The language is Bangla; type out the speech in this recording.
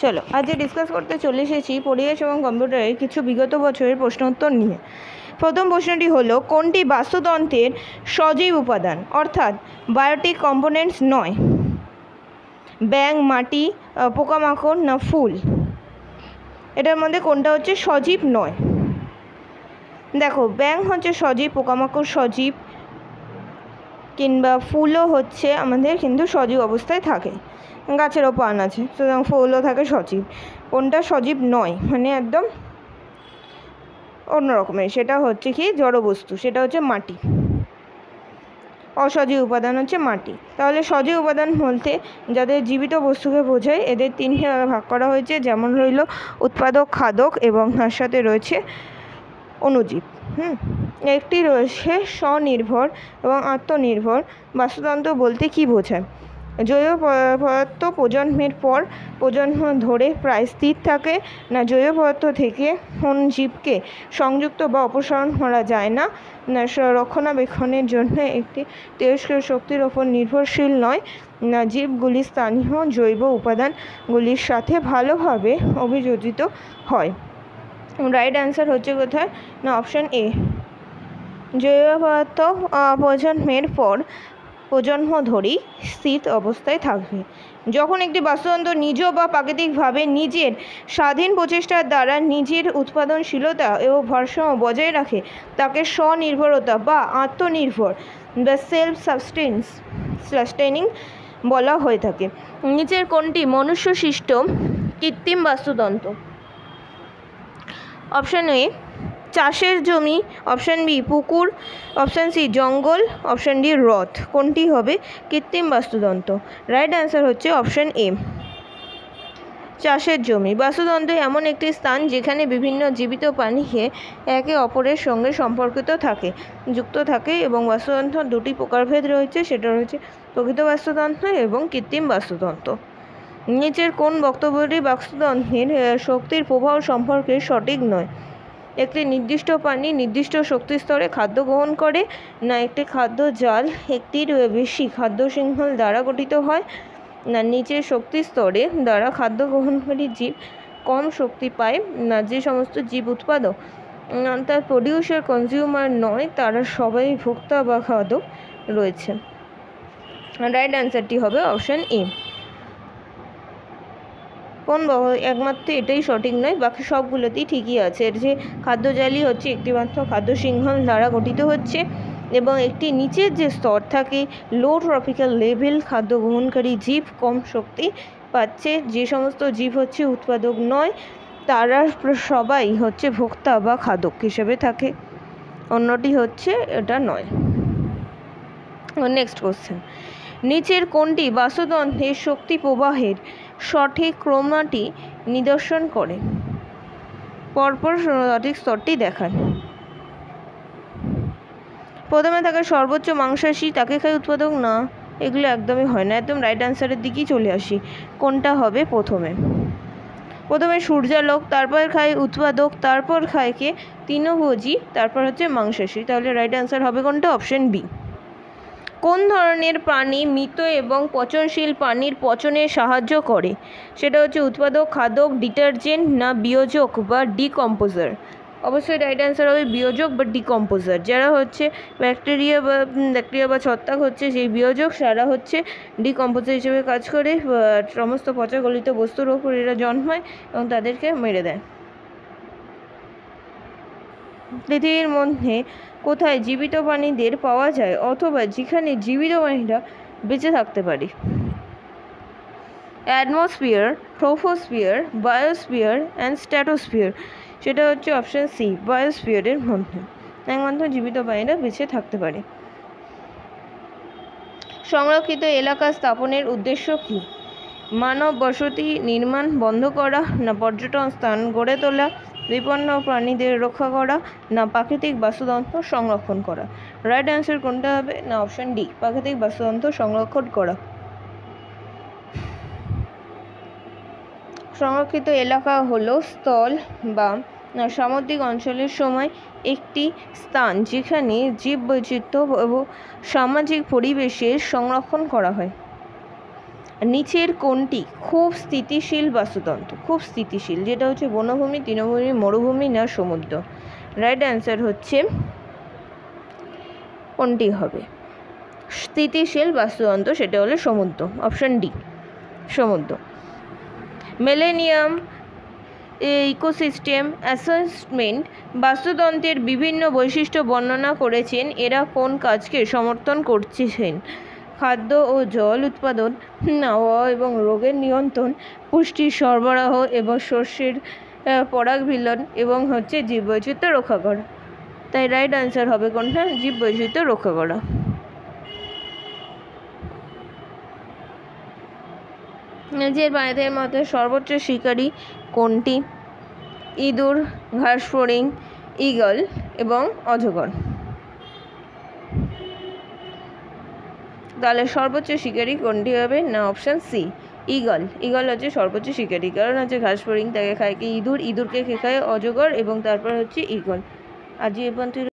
চলো আজ ডিসকাস করতে চলে এসেছি পরিবেশ এবং কম্পিউটারের কিছু বিগত বছরের প্রশ্ন উত্তর নিয়ে। প্রথম প্রশ্নটি হলো, কোনটি বাস্তুতন্ত্রের সজীব উপাদান অর্থাৎ বায়োটিক কম্পোনেন্টস নয়? ব্যাঙ, মাটি, পোকামাকড় না ফুল? এটার মধ্যে কোনটা হচ্ছে সজীব নয়? দেখো, ব্যাঙ হচ্ছে সজীব, পোকামাকড় সজীব, কিংবা ফুলও হচ্ছে আমাদের কিন্তু সজীব অবস্থায় থাকে, গাছেরও পান আছে, সুতরাং ফুলও থাকে সজীব। কোনটা সজীব নয় মানে একদম অন্য রকমের, সেটা হচ্ছে কি জড়বস্তু, সেটা হচ্ছে মাটি। অসজীব উপাদান হচ্ছে মাটি। তাহলে সজীব উপাদান বলতে যাদের জীবিত বস্তুকে বোঝায়, এদের তিনটি ভাগ করা হয়েছে, যেমন রইল উৎপাদক, খাদক এবং তার সাথে রয়েছে অণুজীব। একটি রয়েছে স্বনির্ভর এবং আত্মনির্ভর বাস্তুতন্ত্র বলতে কি বোঝায়? জৈব পদার্থ প্রজন্মের পর প্রজন্ম ধরে প্রায় স্থির থাকে না, জৈব পদার্থ থেকে জীবকে সংযুক্ত বা অপসারণ করা যায় না, না রক্ষণাবেক্ষণের জন্য একটি তেজস্ক্রিয় শক্তির ওপর নির্ভরশীল নয়, না জীবগুলি স্থানীয় জৈব উপাদানগুলির সাথে ভালোভাবে অভিযোজিত হয়। রাইট অ্যান্সার হচ্ছে কোথায়? না অপশান এ। জৈব পদার্থ প্রজন্মের পর প্রজন্ম ধরেই স্থির অবস্থায় থাকবে। যখন একটি বাস্তুতন্ত্র নিজ বা প্রাকৃতিকভাবে নিজের স্বাধীন প্রচেষ্টার দ্বারা নিজের উৎপাদনশীলতা এবং ভারসাম্য বজায় রাখে, তাকে স্বনির্ভরতা বা আত্মনির্ভর বা সেলফ সাস্টেনিং বলা হয়ে থাকে। নিচের কোনটি মনুষ্য সৃষ্ট কৃত্রিম বাস্তুতন্ত্র? অপশান এ চাষের জমি, অপশান বি পুকুর, অপশান সি জঙ্গল, অপশান ডি হ্রদ। কোনটি হবে কৃত্রিম বাস্তুতন্ত্র? রাইট অ্যান্সার হচ্ছে অপশান এ, চাষের জমি। বাস্তুতন্ত্র এমন একটি স্থান যেখানে বিভিন্ন জীবিত প্রাণীকে একে অপরের সঙ্গে সম্পর্কিত থাকে, যুক্ত থাকে, এবং বাস্তুতন্ত্র দুটি প্রকারভেদ রয়েছে, সেটা রয়েছে প্রকৃত বাস্তুতন্ত্র এবং কৃত্রিম বাস্তুতন্ত্র। নিচের কোন বক্তব্যটি বাস্তুতন্ত্রের শক্তির প্রভাব সম্পর্কে সঠিক নয়? একটি নির্দিষ্ট প্রাণী নির্দিষ্ট শক্তি স্তরে খাদ্য গ্রহণ করে, না একটি খাদ্য জাল একটির বেশি খাদ্য শৃঙ্খল দ্বারা গঠিত হয়, না নিচের শক্তি স্তরে দ্বারা খাদ্য গ্রহণকারী জীব কম শক্তি পায়, না যে সমস্ত জীব উৎপাদক তার প্রডিউসার কনজিউমার নয়, তারা সবাই ভোক্তা বা খাদক রয়েছে। রাইট অ্যান্সারটি হবে অপশান এ। একমাত্র এটাই সঠিক নয়, বাকি সবগুলোতেই ঠিকই আছে। এর যে খাদ্যজালই হচ্ছে একটিমাত্র খাদ্য শৃঙ্খল দ্বারা গঠিত হচ্ছে, এবং একটি নিচের যে স্তর থাকে লো ট্রপিক্যাল লেভেল খাদ্য গ্রহণকারী জীব কম শক্তি পাচ্ছে, যে সমস্ত জীব হচ্ছে উৎপাদক নয়, তারা সবাই হচ্ছে ভোক্তা বা খাদক হিসেবে থাকে, অন্যটি হচ্ছে এটা নয়। নেক্সট কোশ্চেন, নিচের কোনটি বাস্তুতন্ত্রের শক্তি প্রবাহের সঠিক ক্রমটি নিদর্শন করে? পরপর সঠিক স্তরটি দেখান। প্রথমে থাকে সর্বোচ্চ মাংসাশী, তাকে খায় উৎপাদক না, এগুলো একদমই হয় না, একদম রাইট অ্যান্সারের দিকেই চলে আসি। কোনটা হবে প্রথমে সূর্যালোক, তারপর খায় উৎপাদক, তারপর খায় কে তৃণভোজী, তারপর হচ্ছে মাংসাশী। তাহলে রাইট অ্যান্সার হবে কোনটা? Option B. কোন ধরনের প্রাণী মৃত এবং পচনশীল প্রাণীর পচনে সাহায্য করে? সেটা হচ্ছে উৎপাদক, খাদক, ডিটারজেন্ট না বিয়োজক বা ডিকম্পোজার? অবশ্যই রাইট অ্যান্সার হবে বিয়োজক বা ডিকম্পোজার। যারা হচ্ছে ব্যাকটেরিয়া বা ছত্রাক হচ্ছে সেই বিয়োজক, সারা হচ্ছে ডিকম্পোজার হিসেবে কাজ করে, সমস্ত পচা গলিত বস্তুর ওপর এরা জন্মায় এবং তাদেরকে মেরে দেয়। পৃথিবীর মধ্যে কোথায় জীবিত প্রাণীদের পাওয়া যায়, অথবা যেখানে জীবিত প্রাণীরা বেঁচে থাকতে পারে? Atmosphere, troposphere, biosphere and stratosphere. সেটা হচ্ছে অপশান সি, বায়োস্ফিয়ারের মধ্যে একমাত্র জীবিত প্রাণীরা বেঁচে থাকতে পারে। সংরক্ষিত এলাকা স্থাপনের উদ্দেশ্য কী? মানব বসতি নির্মাণ বন্ধ করা, না পর্যটন স্থান গড়ে তোলা, বিপন্ন প্রাণীদের রক্ষা করা, না প্রাকৃতিক বাস্তুতন্ত্র সংরক্ষণ করা? রাইট অ্যান্সার কোনটা হবে? না অপশান ডি, প্রাকৃতিক বাস্তুতন্ত্র সংরক্ষণ করা। সংরক্ষিত এলাকা হলো স্থল বা সামুদ্রিক অঞ্চলের সময় একটি স্থান যেখানে জীববৈচিত্র্য ও সামাজিক পরিবেশের সংরক্ষণ করা হয়। নিচের কোনটি খুব স্থিতিশীল বাস্তুতন্ত্র? খুব স্থিতিশীল যেটা হচ্ছে বনভূমি, তৃণভূমি, মরুভূমি না সমুদ্র? রাইট অ্যান্সার হচ্ছে কোনটি হবে স্থিতিশীল বাস্তুতন্ত্র? সেটা হলো সমুদ্র, অপশন ডি সমুদ্র। মিলেনিয়াম ইকোসিস্টেম অ্যাসেসমেন্ট বাস্তুতন্ত্রের বিভিন্ন বৈশিষ্ট্য বর্ণনা করেছেন। এরা কোন কাজকে সমর্থন করছেন? খাদ্য ও জল উৎপাদন, আবহাওয়া এবং রোগের নিয়ন্ত্রণ, পুষ্টির সরবরাহ এবং শস্যের পরাগবিলন এবং হচ্ছে জীববৈচিত্র্য রক্ষা করা। তাই রাইট অ্যান্সার হবে কোনটা? জীববৈচিত্র্য রক্ষা করা। নিজের প্রাণীদের মধ্যে সর্বোচ্চ শিকারী কোনটি? ইঁদুর, ঘাসফড়িং, ঈগল এবং অজগর। তাহলে সর্বোচ্চ শিকারী কোনটি হবে? না, অপশন সি ঈগল। ঈগল হচ্ছে সর্বোচ্চ শিকারী, কারণ হচ্ছে ঘাসফড়িং তাকে খায় কি ইঁদুর, ইঁদুরকে খায় অজগর এবং তারপর হচ্ছে ঈগল। আজ এই পর্যন্ত।